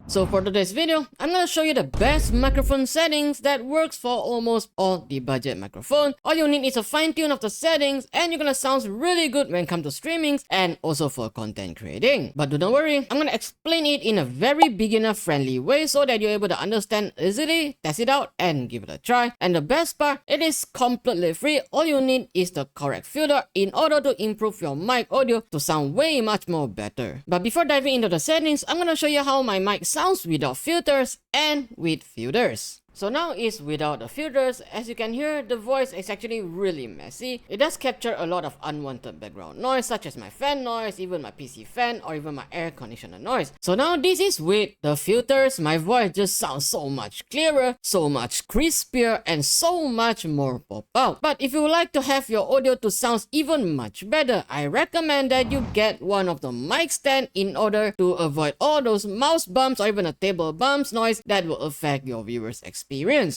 So for today's video, I'm gonna show you the best microphone settings that works for almost all the budget microphone. All you need is a fine tune of the settings and you're gonna sound really good when it comes to streamings and also for content creating. But do not worry, I'm gonna explain it in a very beginner friendly way so that you're able to understand easily, test it out and give it a try. And the best part, it is completely free. All you need is the correct filter in order to improve your mic audio to sound way much more better. But before diving into the settings, I'm gonna show you how my mic sounds without filters and with filters. So now is without the filters. As you can hear, the voice is actually really messy. It does capture a lot of unwanted background noise such as my fan noise, even my PC fan or even my air conditioner noise. So now this is with the filters. My voice just sounds so much clearer, so much crispier and so much more pop out. But if you would like to have your audio to sound even much better, I recommend that you get one of the mic stand in order to avoid all those mouse bumps or even a table bumps noise that will affect your viewers' experience.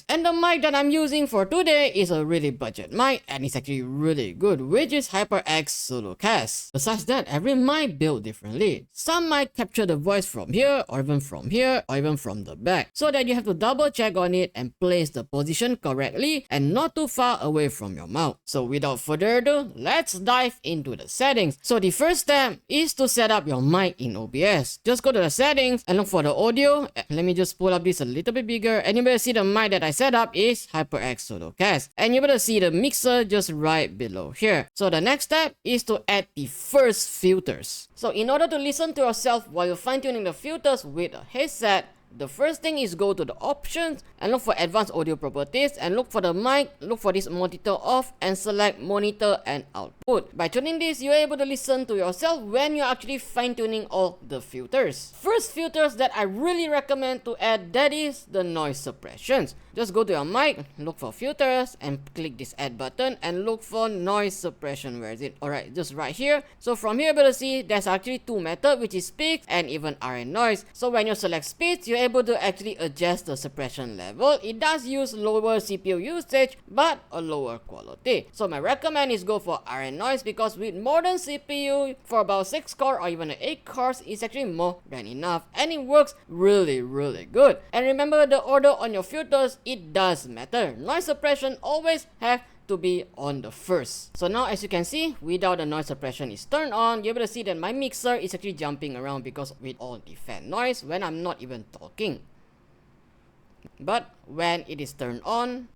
And the mic that I'm using for today is a really budget mic and it's actually really good, which is HyperX Solocast. Besides that, every mic built differently. Some might capture the voice from here or even from the back, so that you have to double check on it and place the position correctly and not too far away from your mouth. So without further ado, let's dive into the settings. So the first step is to set up your mic in OBS. Just go to the settings and look for the audio. Let me just pull up this a little bit bigger and you better see the mic that I set up is HyperX Solocast, and you better see the mixer just right below here. So the next step is to add the first filters. So in order to listen to yourself while you're fine-tuning the filters with a headset, the first thing is go to the options and look for advanced audio properties and look for the mic, look for this monitor off and select monitor and output. By tuning this, you're able to listen to yourself when you're actually fine-tuning all the filters. First filters that I really recommend to add, that is the noise suppressions. Just go to your mic, look for filters and click this add button and look for noise suppression. Where is it? Alright, just right here. So from here, you're able to see there's actually two methods, which is speed and even RN noise. So when you select speed, you're able to actually adjust the suppression level. It does use lower CPU usage but a lower quality. So my recommend is go for RN noise because with modern CPU for about 6 core or even 8 cores, it's actually more than enough and it works really good. And remember, the order on your filters, it does matter. Noise suppression always have to be on the first. So now as you can see, without the noise suppression is turned on, you're able to see that my mixer is actually jumping around because with all the fan noise when I'm not even talking. But when it is turned on,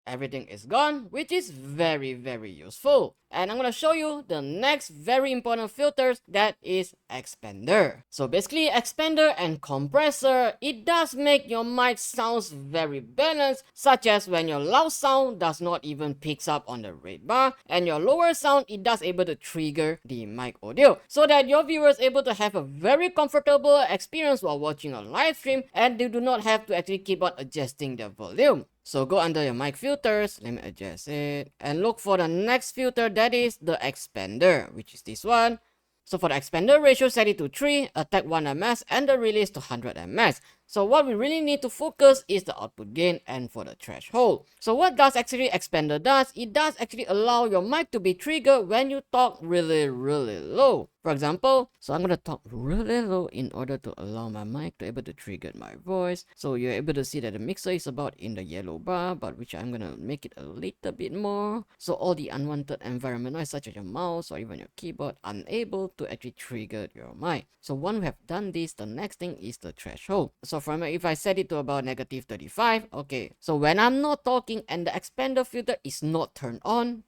everything is gone, which is very useful. And I'm gonna show you the next very important filters, that is expander. So basically expander and compressor, it does make your mic sounds very balanced, such as when your loud sound does not even picks up on the red bar and your lower sound, it does able to trigger the mic audio so that your viewers able to have a very comfortable experience while watching a live stream and they do not have to actually keep on adjusting their volume. So go under your mic filters, let me adjust it, and look for the next filter, that is the expander, which is this one. So for the expander ratio, set it to 3, attack 1 ms and the release to 100 ms. So what we really need to focus is the output gain and for the threshold. So what does actually expander does, it does actually allow your mic to be triggered when you talk really low. For example, so I'm gonna talk really low in order to allow my mic to able to trigger my voice. So you're able to see that the mixer is about in the yellow bar, but which I'm gonna make it a little bit more. So all the unwanted environment noise such as your mouse or even your keyboard unable to actually trigger your mic. So once we have done this, the next thing is the threshold. So from if I set it to about -35, okay. So when I'm not talking and the expander filter is not turned on,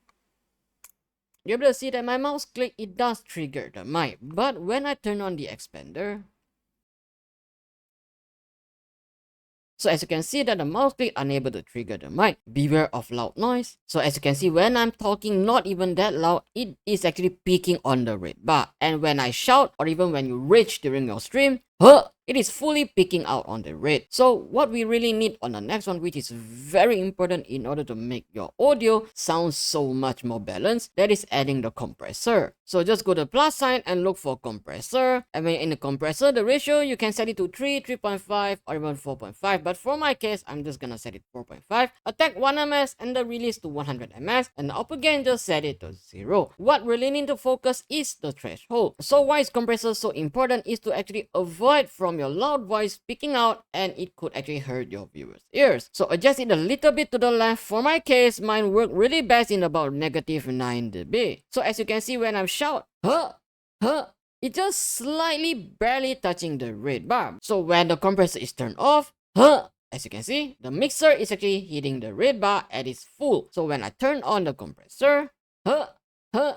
you're able to see that my mouse click, it does trigger the mic. But when I turn on the expander, so as you can see that the mouse click unable to trigger the mic. Beware of loud noise. So as you can see, when I'm talking not even that loud, it is actually peaking on the red bar. And when I shout or even when you rage during your stream, it is fully picking out on the rate. So what we really need on the next one, which is very important in order to make your audio sound so much more balanced, that is adding the compressor. So just go to the plus sign and look for compressor. And when in the compressor, the ratio, you can set it to 3, 3.5 or even 4.5. But for my case, I'm just gonna set it 4.5. Attack 1 ms and the release to 100 ms. And the output gain, just set it to 0. What really need to focus is the threshold. So why is compressor so important is to actually avoid from your loud voice speaking out, and it could actually hurt your viewers' ears. So adjust it a little bit to the left. For my case, mine worked really best in about negative 9 dB. So as you can see, when I shout, it's just slightly barely touching the red bar. So when the compressor is turned off, as you can see, the mixer is actually hitting the red bar at its full. So when I turn on the compressor,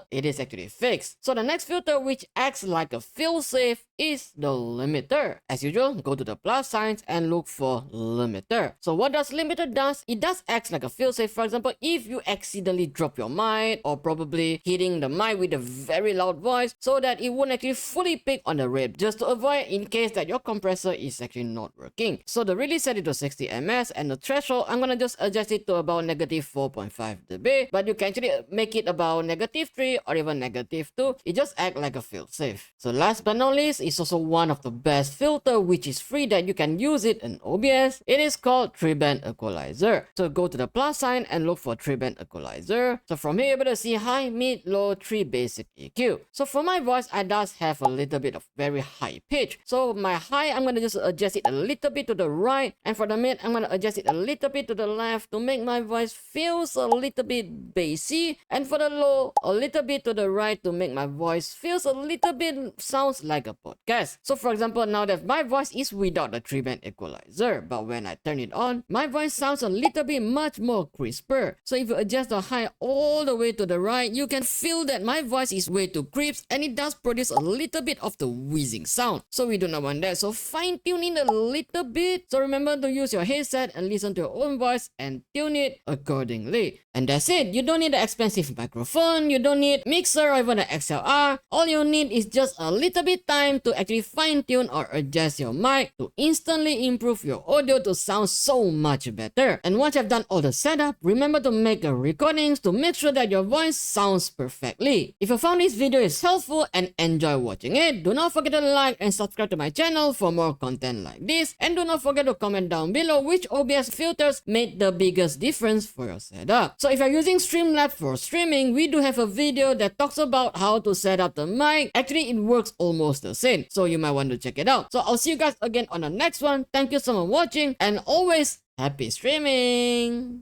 it is actually fixed. So the next filter which acts like a failsafe is the limiter. As usual, go to the plus signs and look for limiter. So what does limiter does? It does act like a failsafe. For example, if you accidentally drop your mic or probably hitting the mic with a very loud voice, so that it won't actually fully pick on the rate, just to avoid in case that your compressor is actually not working. So the release set it to 60 ms and the threshold, I'm gonna just adjust it to about negative 4.5 dB, but you can actually make it about negative 3 or even negative 2. It just acts like a failsafe. So last but not least, it's also one of the best filter which is free that you can use it in OBS. It is called Band Equalizer. So go to the plus sign and look for Band Equalizer. So from here you're able to see high, mid, low, 3 basic EQ. So for my voice, I does have a little bit of very high pitch. So my high, I'm gonna just adjust it a little bit to the right, and for the mid, I'm gonna adjust it a little bit to the left to make my voice feels a little bit bassy, and for the low, a little bit to the right to make my voice feels a little bit sounds like a podcast. So for example, now that my voice is without the Band Equalizer, but when I turn it on, my voice sounds a little bit much more crisper. So if you adjust the high all the way to the right, you can feel that my voice is way too crisp, and it does produce a little bit of the wheezing sound. So we do not want that, so fine tune it a little bit. So remember to use your headset and listen to your own voice and tune it accordingly. And that's it. You don't need an expensive microphone, you don't need mixer or even an XLR. All you need is just a little bit time to actually fine tune or adjust your mic to instantly improve your audio to sound so much better. And once you've done all the setup, remember to make a recordings to make sure that your voice sounds perfectly. If you found this video is helpful and enjoy watching it, do not forget to like and subscribe to my channel for more content like this. And do not forget to comment down below which OBS filters made the biggest difference for your setup. So if you're using Streamlabs for streaming, we do have a video that talks about how to set up the mic. Actually, it works almost the same, so you might want to check it out. So I'll see you guys again on the next one. Thank you so much for watching, and always happy streaming!